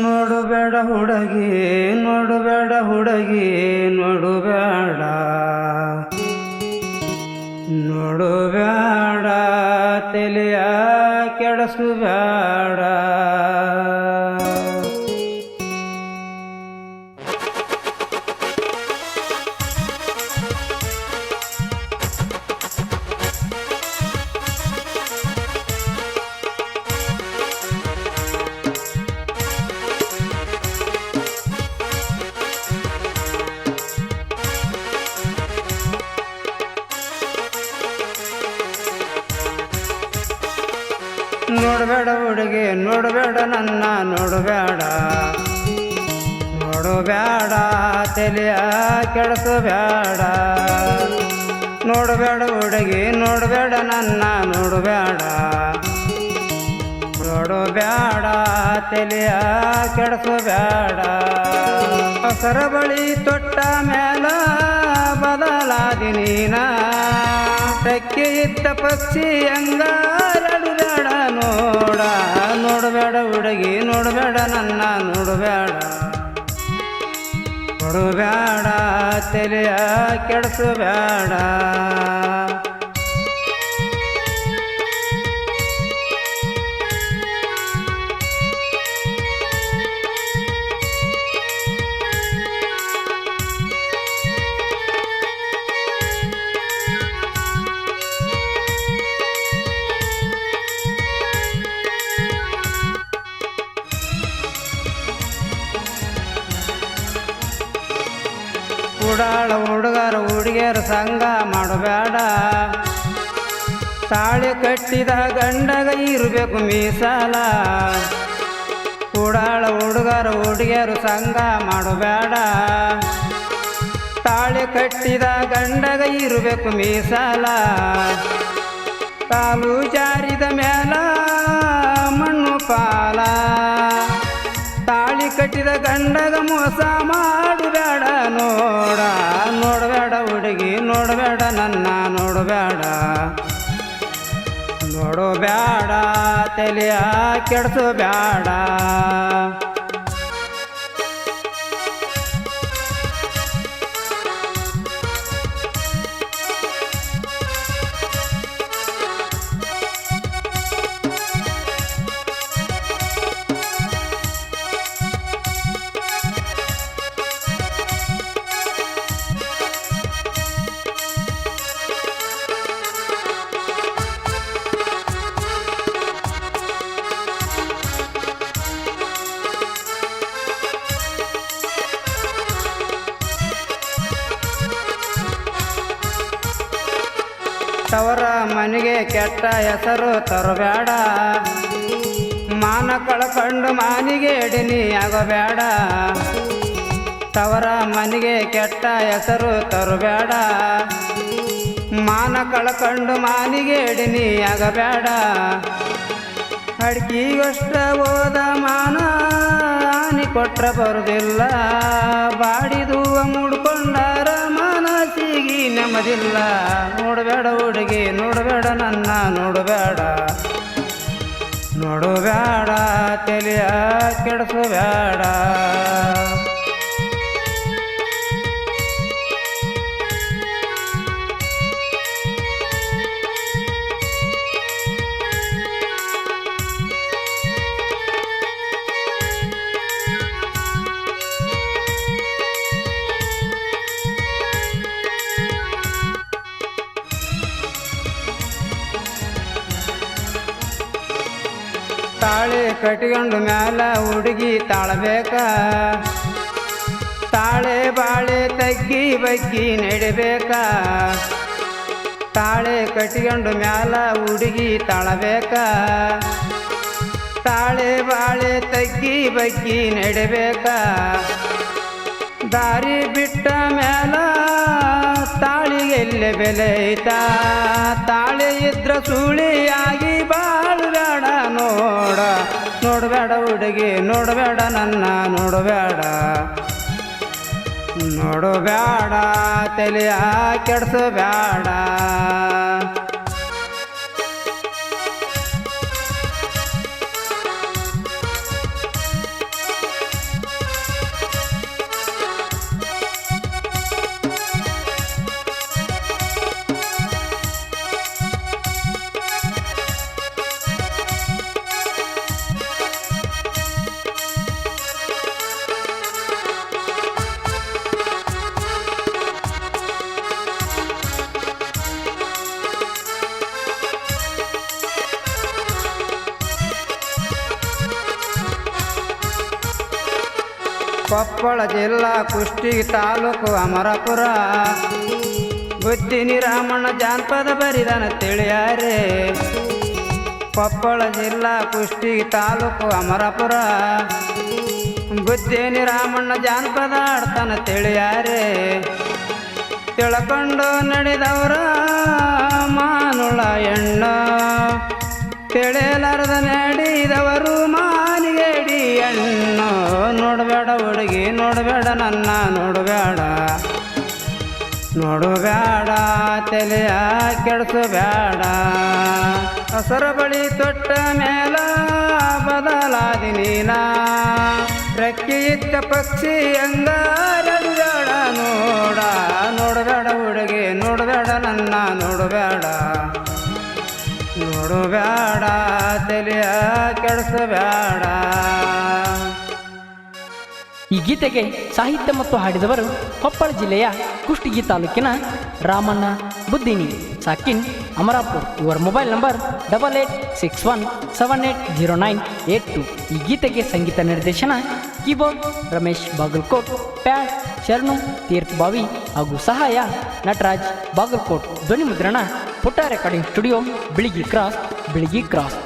ನೋಡಬೇಡ ಹುಡುಗಿ ನೋಡಬೇಡ ಹುಡುಗಿ ನೋಡಬೇಡ ನೋಡಬೇಡ ತಲೆಯ ಕೆಡಿಸಬೇಡ ನೋಡಬೇಡ ಹುಡುಗಿ ನೋಡಬೇಡ ನನ್ನ ನೋಡಬೇಡ ನೋಡಬೇಡ ತಲೆಯ ಕೆಡಿಸಬೇಡ ನೋಡಬೇಡ ಹುಡುಗಿ ನೋಡಬೇಡ ನನ್ನ ನೋಡಬೇಡ ನೋಡಬೇಡ ತಲೆಯ ಕೆಡಿಸಬೇಡ ಹೊಸರ ಬಳಿ ತೊಟ್ಟ ಮೇಲ ಬದಲಾದಿ ನೀನ ತೆಕ್ಕೆ ಇದ್ದ ಪಕ್ಷಿ ಹಂಗಾರಡುಬೇಡ ನೋಡಬೇಡ ಹುಡುಗಿ ನೋಡಬೇಡ ನನ್ನ ನೋಡಬೇಡ ನೋಡಬೇಡ ತಲೆಯ ಕೆಡಿಸಬೇಡ ಉಡಾಳ ಹುಡುಗರ ಹುಡುಗಿಯರ ಸಂಗ ಮಾಡಬೇಡ ತಾಳಿ ಕಟ್ಟಿದ ಗಂಡಗ ಇರಬೇಕು ಮೀಸಲ ಉಡಾಳ ಹುಡುಗರ ಹುಡುಗಿಯರು ಸಂಗ ಮಾಡಬೇಡ ತಾಳಿ ಕಟ್ಟಿದ ಗಂಡಗ ಇರಬೇಕು ಮೀಸಲ ಕಾಲು ಜಾರಿದ ಮೇಲ ಮಣ್ಣು ಪಾಲ ತಾಳಿ ಕಟ್ಟಿದ ಗಂಡಗ ಮೋಸ ಮಾಡಬೇಡ ನೋಡಬೇಡ ಹುಡುಗಿ ನೋಡಬೇಡ ನನ್ನ ನೋಡಬೇಡ ನೋಡಬೇಡ ತಲೆಯ ಕೆಡಿಸಬೇಡ ತವರ ಮನೆಗೆ ಕೆಟ್ಟ ಹೆಸರು ತರಬೇಡ ಮಾನ ಕಳ್ಕೊಂಡು ಮಾನಿಗೆ ಎಡಿನಿ ಆಗಬೇಡ ತವರ ಮನೆಗೆ ಕೆಟ್ಟ ಹೆಸರು ತರಬೇಡ ಮಾನ ಕಳ್ಕೊಂಡು ಮಾನಿಗೆ ಎಡಿನಿ ಆಗಬೇಡ ಅಡ್ಕಿಗಷ್ಟ ಹೋದ ಮಾನ ಹಾನಿ ಕೊಟ್ರ ಬರುದಿಲ್ಲ ಬಾಡಿದುವ ಮುಡ್ಕೊಂಡಾರ ಮನಸ್ಸಿಗೆ ನೆಮ್ಮದಿಲ್ಲ ನೋಡಬೇಡ ಹುಡುಗಿ ನೋಡಬೇಡ ನನ್ನ ನೋಡಬೇಡ ನೋಡಬೇಡ ತಲೆಯ ಕೆಡಿಸಬೇಡ ತಾಳಿ ಕಟ್ಕೊಂಡು ಮ್ಯಾಲ ಹುಡುಗಿ ತಾಳಬೇಕ ತಾಳೆ ಬಾಳೆ ತಗ್ಗಿ ಬಗ್ಗಿ ನಡಿಬೇಕ ತಾಳೆ ಕಟ್ಕೊಂಡು ಮ್ಯಾಲ ಹುಡುಗಿ ತಾಳಬೇಕ ತಾಳೆ ಬಾಳೆ ತಗ್ಗಿ ಬಗ್ಗಿ ನಡಿಬೇಕ ದಾರಿ ಬಿಟ್ಟ ಮ್ಯಾಲ ತಾಳಿಗೆಲ್ಲೆ ಬೆಲೆ ಐತಾ ತಾಳಿ ಇದ್ರ ಸುಳಿಯಾಗಿ ಬಾಳಬೇಡ ನೋಡಬೇಡ ಹುಡುಗಿ ನೋಡಬೇಡ ನನ್ನ ನೋಡಬೇಡ ನೋಡು ಬ್ಯಾಡ ತಲೆಯ ಕೆಡ್ಸು ಬ್ಯಾಡ ಕೊಪ್ಪಳ ಜಿಲ್ಲಾ ಕುಷ್ಟಗಿ ತಾಲೂಕು ಅಮರಾಪುರ ಬುದ್ಧಿನಿ ರಾಮಣ್ಣ ಜಾನಪದ ಬರಿದಾನ ತಿಳಿಯಾರೆ ಕೊಪ್ಪಳ ಜಿಲ್ಲಾ ಕುಷ್ಟಗಿ ತಾಲೂಕು ಅಮರಾಪುರ ಬುದ್ಧಿನಿ ರಾಮಣ್ಣ ಜಾನಪದ ಆಡ್ತಾನ ತಿಳಿಯಾರೆ ತಿಳ್ಕೊಂಡು ನಡೆದವರ ಮಾನುಳ ಎಣ್ಣ ತಿಳಿಯಲಾರದ ನಡೆದವರು ಮಾನಿಗೇಡಿ ಹೆಣ್ಣು ನೋಡಬೇಡ ಹುಡುಗಿ ನೋಡಬೇಡ ನನ್ನ ನೋಡಬೇಡ ನೋಡಬೇಡ ತಲೆಯ ಕೆಡ್ಸು ಬೇಡ ಹಸರ ಬಳಿ ತೊಟ್ಟ ಮೇಲ ಬದಲಾದಿ ನೀನ ರೆಕ್ಕೆ ಇದ್ದ ಪಕ್ಷಿ ಹಂಗಾರಬೇಡ ನೋಡಬೇಡ ಹುಡುಗಿ ನೋಡಬೇಡ ನನ್ನ ನೋಡಬೇಡ ನೋಡಬೇಡ ತಲೆಯ ಕೆಡಿಸಬೇಡ. ಈ ಗೀತೆಗೆ ಸಾಹಿತ್ಯ ಮತ್ತು ಹಾಡಿದವರು ಕೊಪ್ಪಳ ಜಿಲ್ಲೆಯ ಕುಷ್ಟಗಿ ತಾಲೂಕಿನ ರಾಮಣ್ಣ ಬುದ್ಧಿನಿ ಸಾಕಿನ್ ಅಮರಾಪುರ್. ಇವರ ಮೊಬೈಲ್ ನಂಬರ್ 8861780982. ಈ ಗೀತೆಗೆ ಸಂಗೀತ ನಿರ್ದೇಶನ ಕೀಬೋರ್ಡ್ ರಮೇಶ್ ಬಾಗಲಕೋಟ್, ಪ್ಯಾಡ್ ಶರಣು ತೀರ್ಥಬಾವಿ ಹಾಗೂ ಸಹಾಯ ನಟರಾಜ್ ಬಾಗಲಕೋಟ್. ಧ್ವನಿ ಮುದ್ರಣ ಪುಟ್ಟ ರೆಕಾರ್ಡಿಂಗ್ ಸ್ಟುಡಿಯೋ ಬಿಳಿಗಿ ಕ್ರಾಸ್.